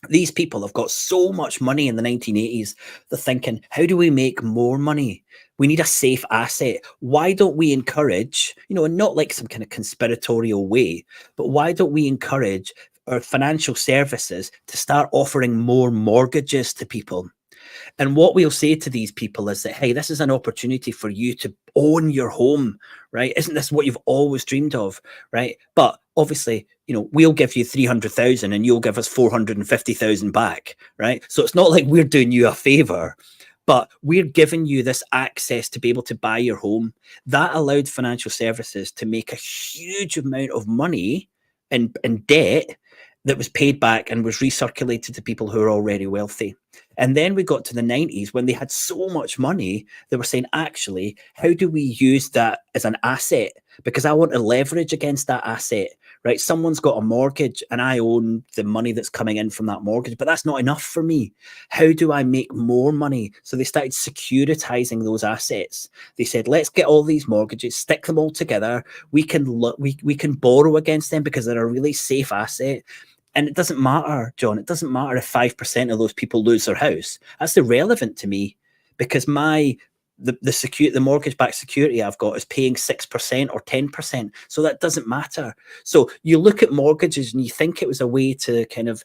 These people have got so much money in the 1980s. They're thinking, how do we make more money? We need a safe asset. Why don't we encourage, and not like some kind of conspiratorial way, but why don't we encourage our financial services to start offering more mortgages to people? And what we'll say to these people is that, hey, this is an opportunity for you to own your home, right? Isn't this what you've always dreamed of, right? But obviously, we'll give you 300,000 and you'll give us 450,000 back, right? So it's not like we're doing you a favor, but we're giving you this access to be able to buy your home. That allowed financial services to make a huge amount of money in debt that was paid back and was recirculated to people who are already wealthy. And then we got to the 90s when they had so much money, they were saying, actually, how do we use that as an asset? Because I want to leverage against that asset, right? Someone's got a mortgage and I own the money that's coming in from that mortgage, but that's not enough for me. How do I make more money? So they started securitizing those assets. They said, let's get all these mortgages, stick them all together. We can borrow against them because they're a really safe asset. And it doesn't matter, John, it doesn't matter if 5% of those people lose their house. That's irrelevant to me, because the mortgage-backed security I've got is paying 6% or 10%. So that doesn't matter. So you look at mortgages and you think it was a way to kind of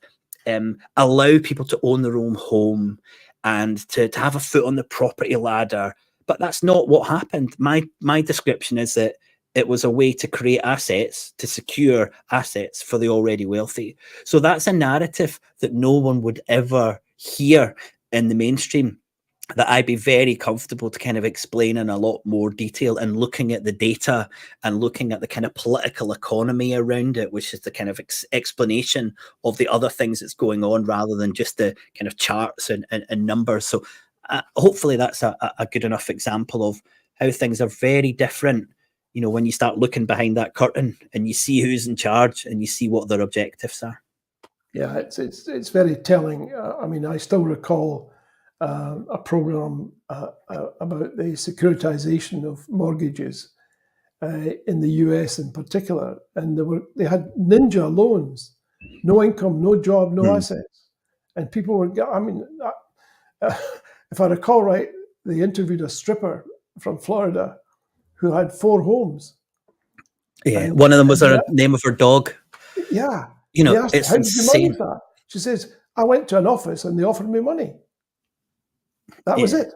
allow people to own their own home and to have a foot on the property ladder. But that's not what happened. My description is that it was a way to create assets, to secure assets for the already wealthy. So that's a narrative that no one would ever hear in the mainstream, that I'd be very comfortable to kind of explain in a lot more detail, and looking at the data and looking at the kind of political economy around it, which is the kind of explanation of the other things that's going on rather than just the kind of charts and numbers. So hopefully that's a good enough example of how things are very different, when you start looking behind that curtain and you see who's in charge and you see what their objectives are. Yeah, it's very telling. I still recall a program about the securitization of mortgages in the US in particular, and they had ninja loans, no income, no job, no assets, and people were. If I recall right, they interviewed a stripper from Florida who had 4 homes. Yeah, and one of them was the name of her dog. Yeah. It's insane. How did you manage that? She says, I went to an office and they offered me money. That was it.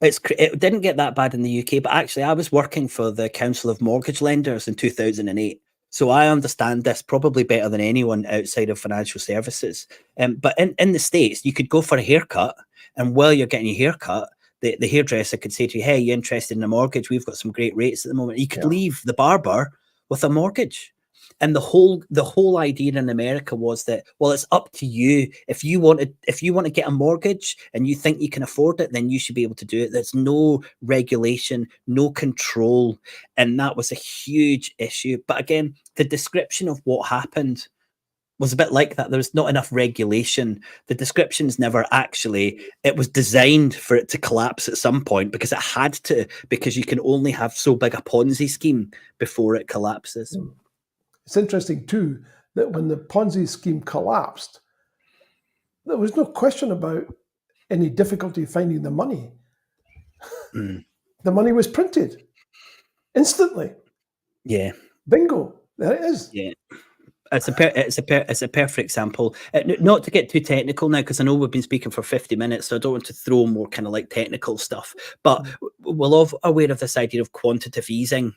It didn't get that bad in the UK, but actually I was working for the Council of Mortgage Lenders in 2008. So I understand this probably better than anyone outside of financial services. But in the States, you could go for a haircut, and while you're getting your haircut, the hairdresser could say to you, hey, you interested in a mortgage? We've got some great rates at the moment. You could leave the barber with a mortgage. And the whole idea in America was that, well, it's up to you. If you want to get a mortgage and you think you can afford it, then you should be able to do it. There's no regulation, no control. And that was a huge issue. But again, the description of what happened was a bit like that. There was not enough regulation. The description's never actually, it was designed for it to collapse at some point because it had to, because you can only have so big a Ponzi scheme before it collapses. It's interesting too, that when the Ponzi scheme collapsed, there was no question about any difficulty finding the money. The money was printed instantly. Yeah. Bingo. There it is. Yeah. It's a perfect example. Not to get too technical now, because I know we've been speaking for 50 minutes, so I don't want to throw more kind of like technical stuff. But we're all aware of this idea of quantitative easing,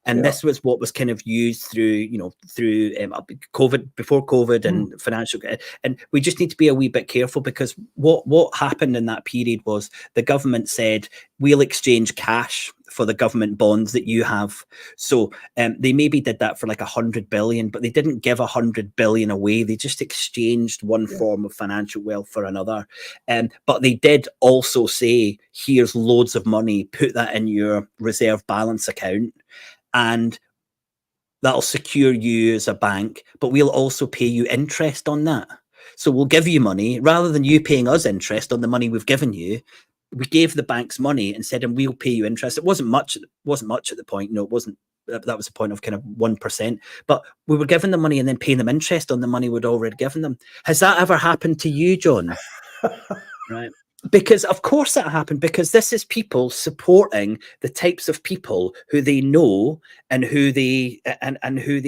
and this was what was kind of used through COVID, before COVID, and financial. And we just need to be a wee bit careful, because what happened in that period was the government said, we'll exchange cash for the government bonds that you have. So they maybe did that for like 100 billion, but they didn't give 100 billion away. They just exchanged one form of financial wealth for another. But they did also say, here's loads of money, put that in your reserve balance account, and that'll secure you as a bank, but we'll also pay you interest on that. So we'll give you money rather than you paying us interest on the money we've given you. We gave the banks money and said, and we'll pay you interest. It wasn't much at the point. No, it wasn't. That was a point of kind of 1%. But we were giving them money and then paying them interest on the money we'd already given them. Has that ever happened to you, John? Right. Because of course that happened, because this is people supporting the types of people who they know and who they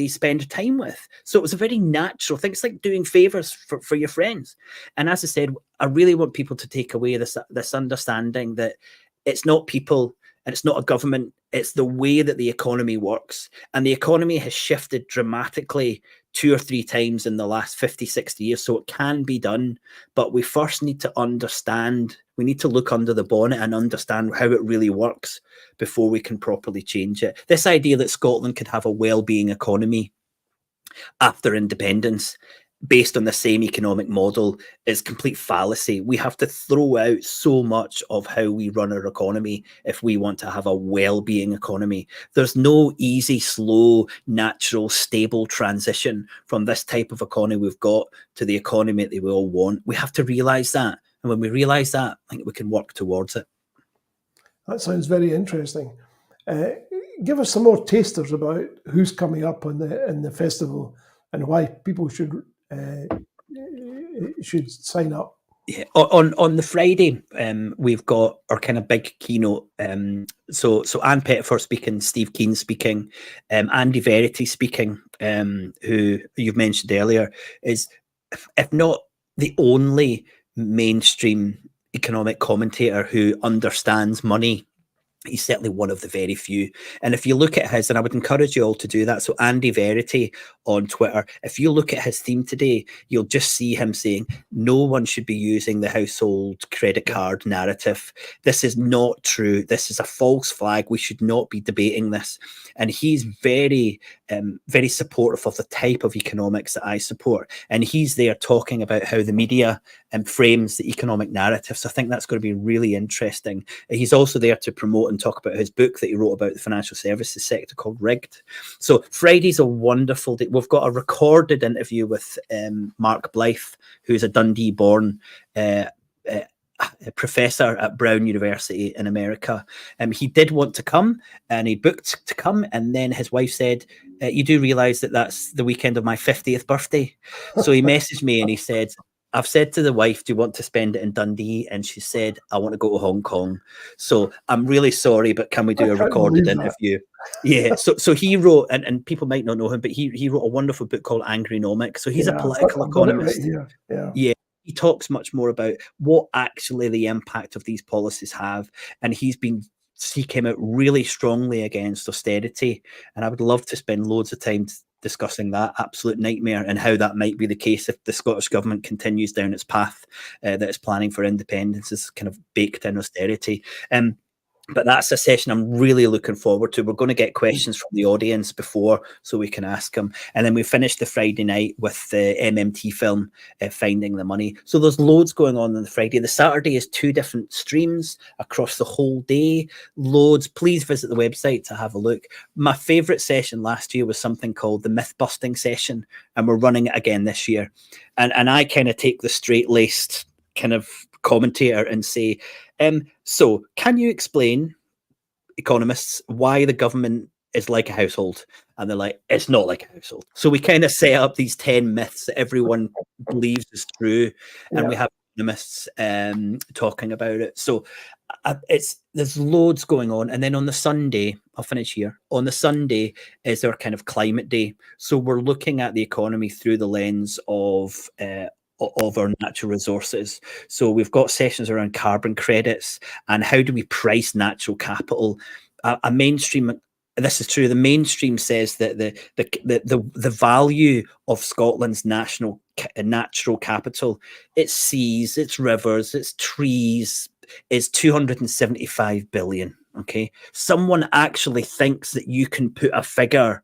spend time with. So it was a very natural thing. It's like doing favors for your friends. And as I said, I really want people to take away this understanding that it's not people and it's not a government, it's the way that the economy works. And the economy has shifted dramatically 2 or 3 times in the last 50, 60 years. So it can be done, but we first need to understand, we need to look under the bonnet and understand how it really works before we can properly change it. This idea that Scotland could have a well-being economy after independence based on the same economic model is complete fallacy. We have to throw out so much of how we run our economy if we want to have a well-being economy. There's no easy, slow, natural, stable transition from this type of economy we've got to the economy that we all want. We have to realise that. And when we realise that, I think we can work towards it. That sounds very interesting. Give us some more tasters about who's coming up in the festival and why people should sign up. Yeah, on the Friday, we've got our kind of big keynote. So Anne Pettifer speaking, Steve Keen speaking, Andy Verity speaking, who you've mentioned earlier, is if not the only mainstream economic commentator who understands money. He's certainly one of the very few. And if you look at his, and I would encourage you all to do that. So Andy Verity on Twitter, if you look at his theme today, you'll just see him saying, no one should be using the household credit card narrative. This is not true. This is a false flag. We should not be debating this. And he's very, very supportive of the type of economics that I support. And he's there talking about how the media frames the economic narrative. So I think that's going to be really interesting. He's also there to promote and talk about his book that he wrote about the financial services sector called Rigged. So Friday's a wonderful day. We've got a recorded interview with Mark Blythe, who's a Dundee born a professor at Brown University in America. He did want to come and he booked to come, and then his wife said, you do realize that that's the weekend of my 50th birthday. So he messaged me and he said, I've said to the wife, do you want to spend it in Dundee? And she said, I want to go to Hong Kong. So I'm really sorry, but can we do a recorded interview? Yeah. So he wrote, and people might not know him, but he wrote a wonderful book called Angrynomics. So he's a political economist. Right. Yeah. He talks much more about what actually the impact of these policies have. And he came out really strongly against austerity. And I would love to spend loads of time discussing that absolute nightmare and how that might be the case if the Scottish government continues down its path that it's planning for independence, is kind of baked in austerity. But that's a session I'm really looking forward to. We're going to get questions from the audience before so we can ask them. And then we finish the Friday night with the MMT film, Finding the Money. So there's loads going on the Friday. The Saturday is 2 different streams across the whole day. Loads. Please visit the website to have a look. My favourite session last year was something called the Myth-Busting Session, and we're running it again this year. And I kind of take the straight-laced kind of commentator and say, so can you explain, economists, why the government is like a household? And they're like, it's not like a household. So we kind of set up these 10 myths that everyone believes is true, and we have economists talking about it. So there's loads going on. And then on the Sunday, I'll finish here. On the Sunday is our kind of climate day. So we're looking at the economy through the lens of our natural resources. So we've got sessions around carbon credits and how do we price natural capital. A mainstream, this is true, the mainstream says that the value of Scotland's natural capital, its seas, its rivers, its trees, is 275 billion. Okay, someone actually thinks that you can put a figure,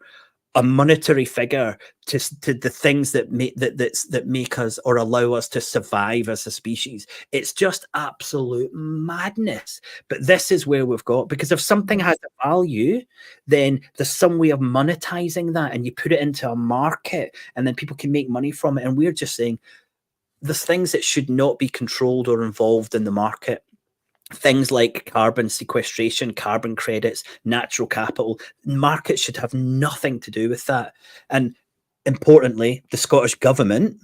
a monetary figure, to the things that make us or allow us to survive as a species. It's just absolute madness. But this is where we've got, because if something has a value, then there's some way of monetizing that, and you put it into a market, and then people can make money from it. And we're just saying there's things that should not be controlled or involved in the market. Things like carbon sequestration, carbon credits, natural capital, markets should have nothing to do with that. And importantly, the Scottish government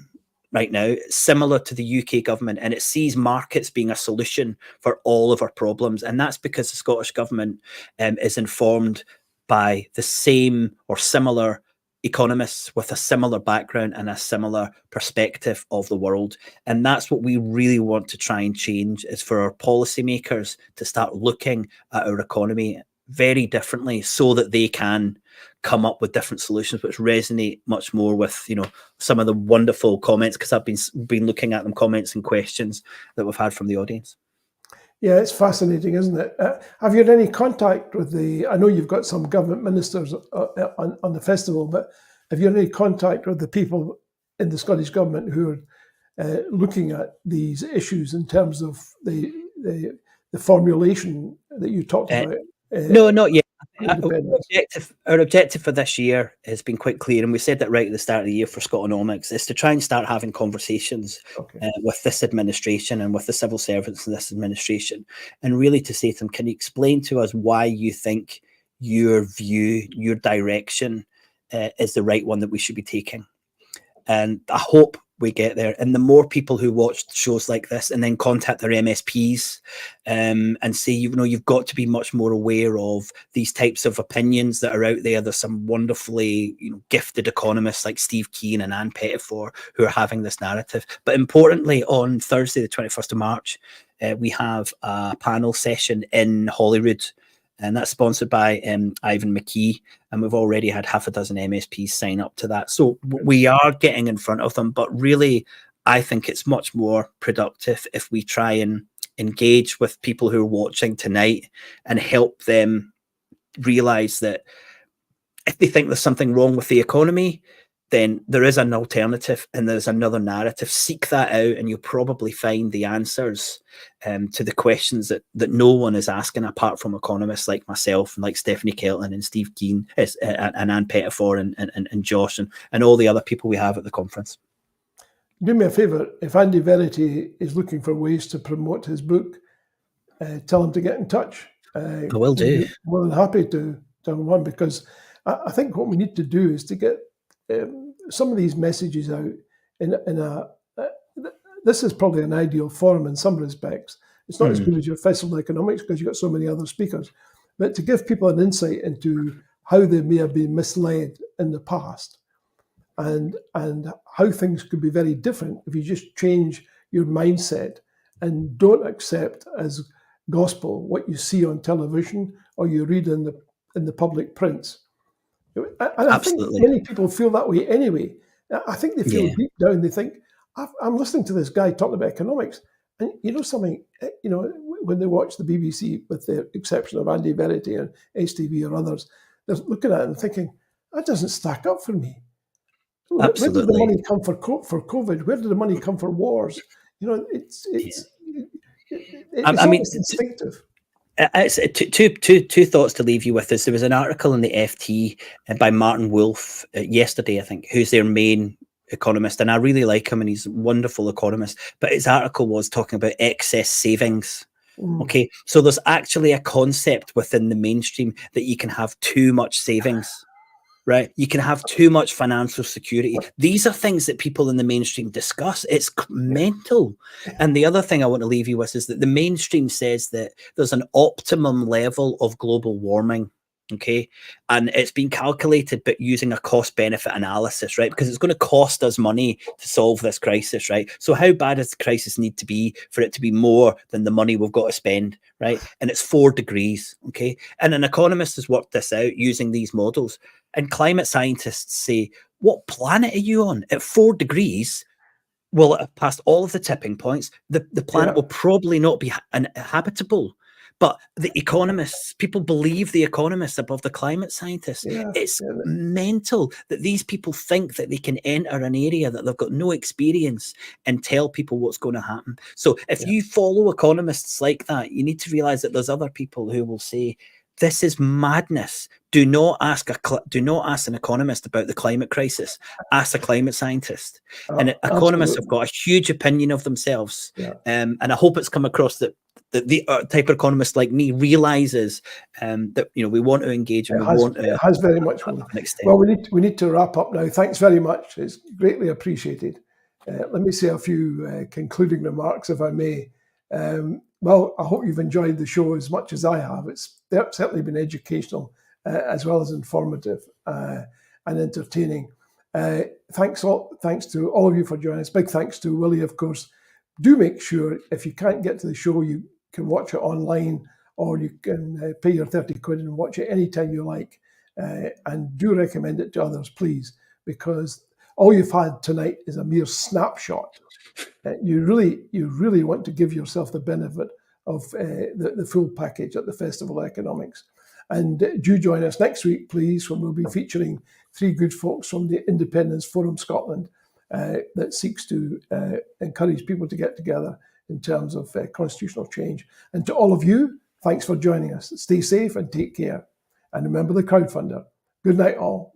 right now, similar to the UK government, and it sees markets being a solution for all of our problems. And that's because the Scottish government is informed by the same or similar economists with a similar background and a similar perspective of the world. And that's what we really want to try and change, is for our policymakers to start looking at our economy very differently, so that they can come up with different solutions which resonate much more with, you know, some of the wonderful comments, because I've been looking at them, comments and questions that we've had from the audience. Yeah, it's fascinating, isn't it? Have you had any contact with I know you've got some government ministers on the festival, but have you had any contact with the people in the Scottish government who are looking at these issues in terms of the formulation that you talked about? No, not yet. Independence. Our objective for this year has been quite clear, and we said that right at the start of the year for Scotonomics, is to try and start having conversations with this administration and with the civil servants in this administration, and really to say to them, can you explain to us why you think your view, your direction is the right one that we should be taking? And I hope we get there. And the more people who watch shows like this and then contact their MSPs and say, you know, you've got to be much more aware of these types of opinions that are out there. There's some wonderfully, you know, gifted economists like Steve Keen and Anne Pettifor who are having this narrative. But importantly, on Thursday, the 21st of March, we have a panel session in Holyrood, and that's sponsored by Ivan McKee, and we've already had half a dozen MSPs sign up to that. So we are getting in front of them, but really, I think it's much more productive if we try and engage with people who are watching tonight and help them realize that if they think there's something wrong with the economy, then there is an alternative and there's another narrative. Seek that out, and you'll probably find the answers to the questions that no one is asking, apart from economists like myself and like Stephanie Kelton and Steve Keen and Anne Pettifor and Josh and all the other people we have at the conference. Do me a favour, if Andy Verity is looking for ways to promote his book, tell him to get in touch. I will do. More than happy to have one, because I think what we need to do is to get some of these messages out in a this is probably an ideal forum in some respects. It's not as good as your Festival of Economics because you've got so many other speakers, but to give people an insight into how they may have been misled in the past, and how things could be very different if you just change your mindset and don't accept as gospel what you see on television or you read in the public prints. And I think many people feel that way anyway. I think they feel deep down, they think, I'm listening to this guy talking about economics. And you know something, you know, when they watch the BBC, with the exception of Andy Verity and STV or others, they're looking at it and thinking, that doesn't stack up for me. Absolutely. Where did the money come for COVID? Where did the money come for wars? You know, it's almost instinctive. It's two thoughts to leave you with this. There was an article in the FT by Martin Wolf yesterday, I think, who's their main economist, and I really like him, and he's a wonderful economist. But his article was talking about excess savings. Okay, so there's actually a concept within the mainstream that you can have too much savings. Right, you can have too much financial security. These are things that people in the mainstream discuss. It's mental. And the other thing I want to leave you with is that the mainstream says that there's an optimum level of global warming. Okay, and it's been calculated, but using a cost-benefit analysis, right? Because it's going to cost us money to solve this crisis, right? So how bad does the crisis need to be for it to be more than the money we've got to spend, right? And it's 4 degrees, okay? And an economist has worked this out using these models. And climate scientists say, what planet are you on? At 4 degrees, will it have passed all of the tipping points? The planet will probably not be habitable. But the economists, people believe the economists above the climate scientists. Yeah, It's yeah, mental that these people think that they can enter an area that they've got no experience and tell people what's going to happen. So if yeah. you follow economists like that, you need to realize that there's other people who will say, this is madness. Do not ask an economist about the climate crisis. Ask a climate scientist. And economists have Absolutely. got a huge opinion of themselves. Yeah. And I hope it's come across that the type of economist like me realizes that we want to engage and It has very much an one. extent. Well, we need to wrap up now. Thanks very much. It's greatly appreciated. Let me say a few concluding remarks, if I may. Well, I hope you've enjoyed the show as much as I have. It's certainly been educational as well as informative and entertaining. Thanks to all of you for joining us. Big thanks to Willie, of course. Do make sure if you can't get to the show, you can watch it online, or you can pay your 30 quid and watch it anytime you like. And do recommend it to others, please, because all you've had tonight is a mere snapshot. You really want to give yourself the benefit of the full package at the Festival of Economics. And do join us next week, please, when we'll be featuring three good folks from the Independence Forum Scotland that seeks to encourage people to get together in terms of constitutional change. And to all of you, thanks for joining us. Stay safe and take care. And remember the crowdfunder. Good night, all.